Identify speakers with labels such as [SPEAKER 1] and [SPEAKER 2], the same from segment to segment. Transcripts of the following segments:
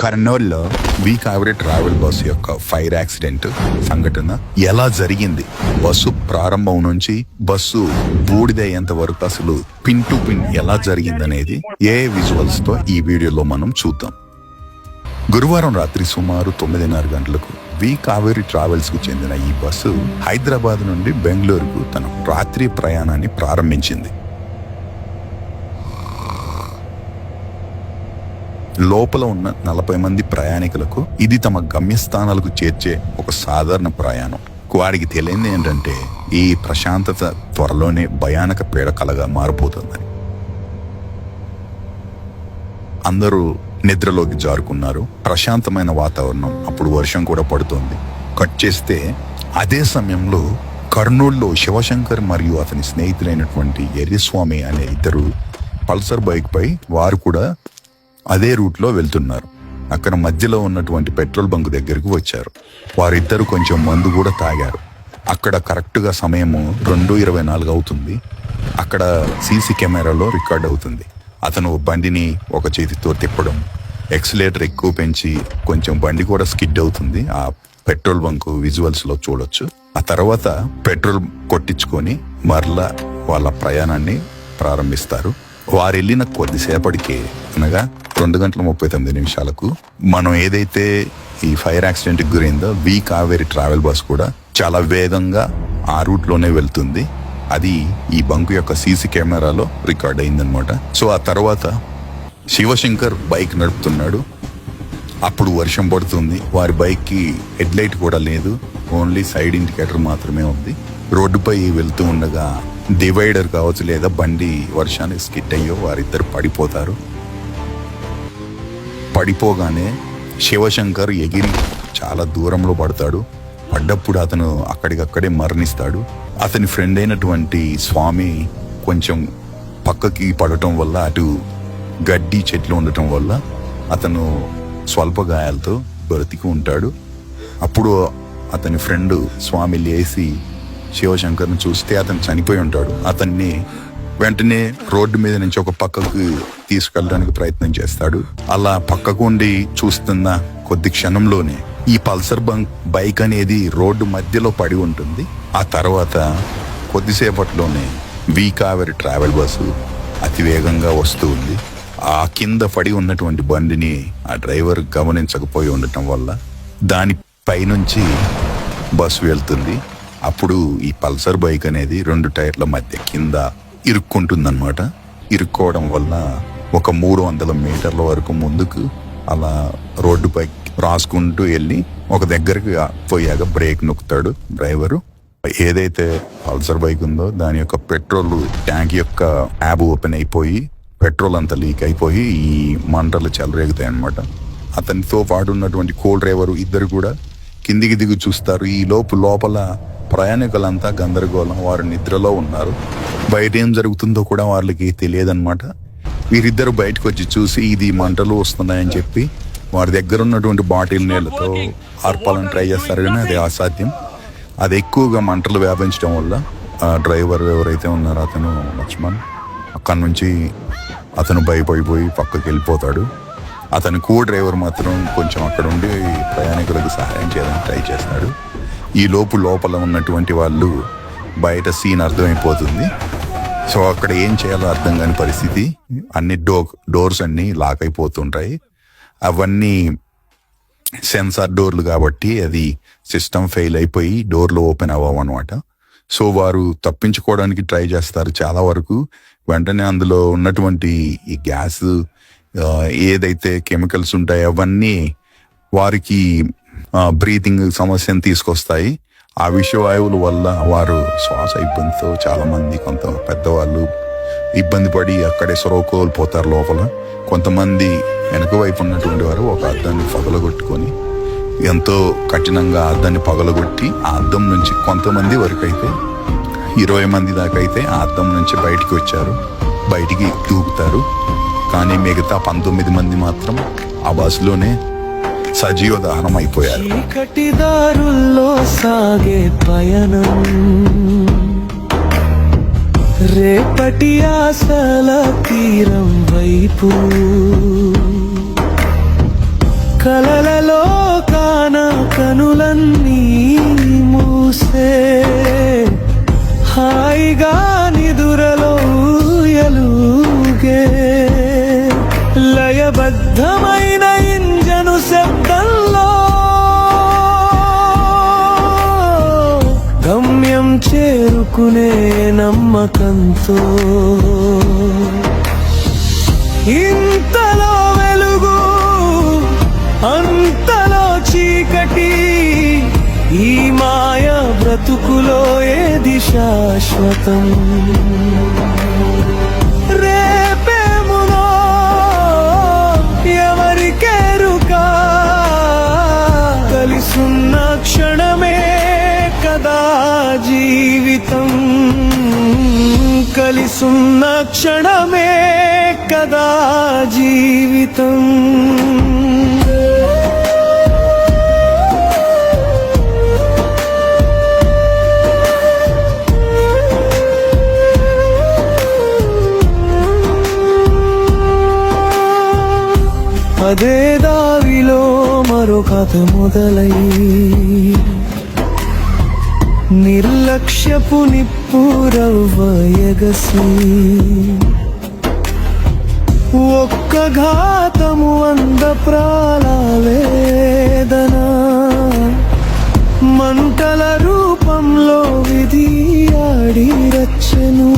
[SPEAKER 1] కర్నూలులో Kaveri travel bus యొక్క fire accident సంఘటన ఎలా జరిగింది, బస్సు ప్రారంభం నుంచి బస్సు బూడిదయ్యేంత వరకు అసలు పిన్ టు పిన్ ఎలా జరిగిందనేది ఏ విజువల్స్ తో ఈ వీడియోలో మనం చూద్దాం. గురువారం రాత్రి సుమారు 9:30 గంటలకు కావేరి ట్రావెల్స్ కు చెందిన ఈ బస్సు హైదరాబాద్ నుండి బెంగళూరుకు తన రాత్రి ప్రయాణాన్ని ప్రారంభించింది. లోపల ఉన్న 40 మంది ప్రయాణికులకు ఇది తమ గమ్యస్థానాలకు చేర్చే ఒక సాధారణ ప్రయాణం. వారికి తెలియంది ఏంటంటే ఈ ప్రశాంతత త్వరలోనే భయానక పీడకలగా మారిపోతుందని. అందరూ నిద్రలోకి జారుకున్నారు. ప్రశాంతమైన వాతావరణం. అప్పుడు వర్షం కూడా పడుతోంది. కట్ చేస్తే అదే సమయంలో కర్నూలులో శివశంకర్ మరియు అతని స్నేహితులైనటువంటి ఎర్రిస్వామి అనే ఇద్దరు పల్సర్ బైక్ పై వారు కూడా అదే రూట్ లో వెళ్తున్నారు. అక్కడ మధ్యలో ఉన్నటువంటి పెట్రోల్ బంక్ దగ్గరకు వచ్చారు. వారిద్దరు కొంచెం మందు కూడా తాగారు. అక్కడ కరెక్ట్ గా సమయము 2:24 అవుతుంది. అక్కడ సీసీ కెమెరాలో రికార్డ్ అవుతుంది. అతను బండిని ఒక చేతితో తిప్పడం, ఎక్సిలేటర్ ఎక్కువ పెంచి కొంచెం బండి కూడా స్కిడ్ అవుతుంది. ఆ పెట్రోల్ బంక్ విజువల్స్ లో చూడొచ్చు. ఆ తర్వాత పెట్రోల్ కొట్టించుకొని మరలా వాళ్ళ ప్రయాణాన్ని ప్రారంభిస్తారు. వారు వెళ్ళిన కొద్దిసేపటికి అనగా 2:39 మనం ఏదైతే ఈ ఫైర్ యాక్సిడెంట్ కి గురైందో కావేరి ట్రావెల్ బస్ కూడా చాలా వేగంగా ఆ రూట్ లోనే వెళ్తుంది. అది ఈ బంకు యొక్క సీసీ కెమెరాలో రికార్డ్ అయిందనమాట. సో ఆ తర్వాత శివశంకర్ బైక్ నడుపుతున్నాడు. అప్పుడు వర్షం పడుతుంది. వారి బైక్ కి హెడ్ లైట్ కూడా లేదు, ఓన్లీ సైడ్ ఇండికేటర్ మాత్రమే ఉంది. రోడ్డుపై వెళ్తూ ఉండగా డివైడర్ కావచ్చు లేదా బండి వర్షానికి స్కిడ్ అయ్యో వారిద్దరు పడిపోతారు. పడిపోగానే శివశంకర్ ఎగిరి చాలా దూరంలో పడతాడు. పడ్డప్పుడు అతను అక్కడికక్కడే మరణిస్తాడు. అతని ఫ్రెండ్ అయినటువంటి స్వామి కొంచెం పక్కకి పడటం వల్ల, అటు గడ్డి చెట్లు ఉండటం వల్ల అతను స్వల్ప గాయాలతో బ్రతికి ఉంటాడు. అప్పుడు అతని ఫ్రెండ్ స్వామి లేచి శివశంకర్ని చూస్తే అతను చనిపోయి ఉంటాడు. అతన్ని వెంటనే రోడ్డు మీద నుంచి ఒక పక్కకు తీసుకెళ్ళడానికి ప్రయత్నం చేస్తాడు. అలా పక్కకు ఉండి చూస్తున్న కొద్ది క్షణంలోనే ఈ పల్సర్ బైక్ అనేది రోడ్డు మధ్యలో పడి ఉంటుంది. ఆ తర్వాత కొద్దిసేపట్లోనే కావేరి ట్రావెల్ బస్సు అతివేగంగా వస్తూ ఉంది. ఆ కింద పడి ఉన్నటువంటి బండిని ఆ డ్రైవర్ గమనించకపోయి ఉండటం వల్ల దాని పైనుంచి బస్సు వెళ్తుంది. అప్పుడు ఈ పల్సర్ బైక్ అనేది 2 టైర్ల మధ్య కింద ఇరుక్కుంటుందన్నమాట. ఇరుక్కోవడం వల్ల ఒక 300 మీటర్ల వరకు ముందుకు అలా రోడ్డుపై రాసుకుంటూ వెళ్ళి ఒక దగ్గరికి పోయాక బ్రేక్ నొక్కుతాడు డ్రైవరు. ఏదైతే పల్సర్ బైక్ ఉందో దాని యొక్క పెట్రోల్ ట్యాంక్ యొక్క ట్యాబ్ ఓపెన్ అయిపోయి పెట్రోల్ అంతా లీక్ అయిపోయి ఈ మంటలు చెలరేగుతాయి అన్నమాట. అతనితో పాటు ఉన్నటువంటి కో డ్రైవరు ఇద్దరు కూడా కిందికి దిగి చూస్తారు. ఈ లోపల ప్రయాణికులంతా గందరగోళం. వారు నిద్రలో ఉన్నారు. బయట ఏం జరుగుతుందో కూడా వాళ్ళకి తెలియదన్నమాట. వీరిద్దరు బయటకు వచ్చి చూసి ఇది మంటలు వస్తున్నాయని చెప్పి వారి దగ్గర ఉన్నటువంటి బాటిల్ నీళ్లతో ఆర్పాలని ట్రై చేస్తారు, కానీ అది అసాధ్యం. అది ఎక్కువగా మంటలు వ్యాపించడం వల్ల ఆ డ్రైవర్ ఎవరైతే ఉన్నారో అతను లక్ష్మణ్ అక్కడి నుంచి అతను భయపడిపోయి పక్కకి వెళ్ళిపోతాడు. అతని కో డ్రైవర్ మాత్రం కొంచెం అక్కడ ఉండి ప్రయాణికులకు సహాయం చేయడానికి ట్రై చేస్తాడు. ఈ లోపల ఉన్నటువంటి వాళ్ళు బయట సీన్ అర్థమైపోతుంది. సో అక్కడ ఏం చేయాలో అర్థం కాని పరిస్థితి. అన్ని డోర్స్ అన్ని లాక్ అయిపోతుంటాయి. అవన్నీ సెన్సార్ డోర్లు కాబట్టి అది సిస్టమ్ ఫెయిల్ అయిపోయి డోర్లు ఓపెన్ అవ్వవు అనమాట. సో వారు తప్పించుకోవడానికి ట్రై చేస్తారు చాలా వరకు. వెంటనే అందులో ఉన్నటువంటి ఈ గ్యాస్ ఏదైతే కెమికల్స్ ఉంటాయో అవన్నీ వారికి బ్రీతింగ్ సమస్యను తీసుకొస్తాయి. ఆ విషవాయువుల వల్ల వారు శ్వాస ఇబ్బందితో చాలా మంది, కొంత పెద్దవాళ్ళు ఇబ్బంది పడి అక్కడే స్పృహ కోల్పోతారు లోపల. కొంతమంది వెనక వైపు ఉన్నటువంటి వారు ఒక అద్దాన్ని పగలగొట్టుకొని ఎంతో కఠినంగా అద్దాన్ని పగలగొట్టి ఆ అద్దం నుంచి కొంతమంది వరకు అయితే 20 మంది దాకా అయితే ఆ అద్దం నుంచి బయటికి వచ్చారు. బయటికి దూకుతారు. కానీ మిగతా 19 మంది మాత్రం ఆ బస్సులోనే సజీవ దహనం అయిపోయారు.
[SPEAKER 2] చీకటిదారుల్లో సాగే పయనం, రేపటి ఆశల తీరం వైపు కలలలో కాన కనులన్నీ మూసే హాయిగా నిదురలో ఊయలుగే లయబద్ధమైన ఇంజను శబ్దంలో గమ్యం చేరుకునే నమ్మకంతో ఇంతలో వెలుగు అంతలో చీకటి ఈ మాయ బ్రతుకులో ఏది శాశ్వతం రేపేమునో ఎవరికెరుకా కలిసున్న క్షణమే కదా జీవితం కలిసున్న క్షణమే కదా జీవితం అదే దావిలో మరో కథ మొదలై నిర్లక్ష్యపు నిప్పురవ్వ ఎగసి ఒక్క ఘాతము వంద ప్రాళవేదన మంటల రూపంలో విధి ఆడి రచ్చను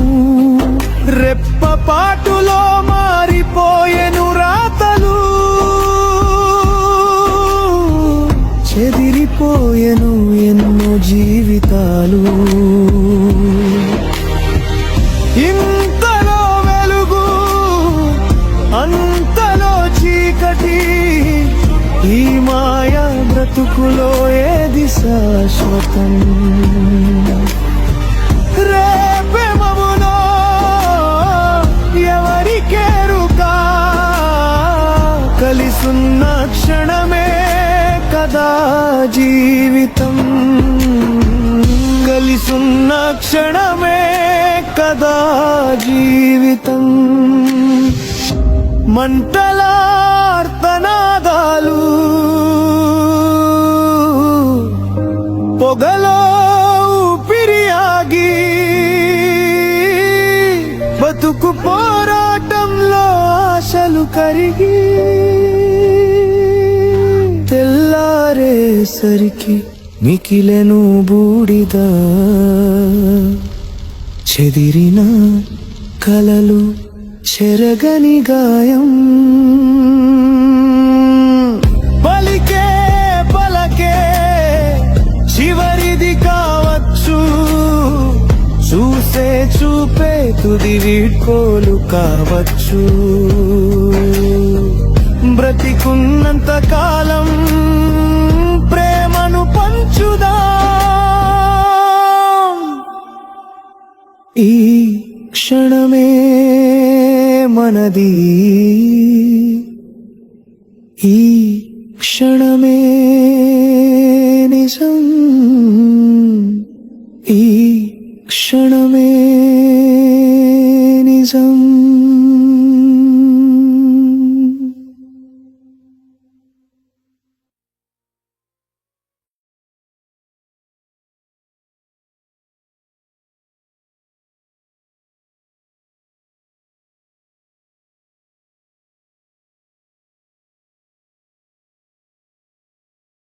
[SPEAKER 2] రెప్పపాటులో మారిపోయెను రాతలు చెదిరిపోయెను ఎన్నో జీవితాలు ఇంతలో వెలుగు అంతలో చీకటి ఈ మాయ బ్రతుకులో ఏది శాశ్వతం రేపేమమునో ఎవరికెరుకా కలిసున్న క్షణమే కదా జీవితం కలిసున్న క్షణమే కదా జీవితం మంటలార్తనాదాలు పొగలో ఊపిరియాగి బతుకు పోరాటంలో ఆశలు కరిగి తెల్లారేసరికి మికిలెను బూడిద చెదిరిన కలలు చెరగని గాయం పలికే పలకే చివరిది కావచ్చు చూసే చూపే తుది వీడ్కోలు కావచ్చు బ్రతికున్నంత కాలం ప్రేమను పంచుదాం ఈ క్షణమే మనది ఈ క్షణమే నిజం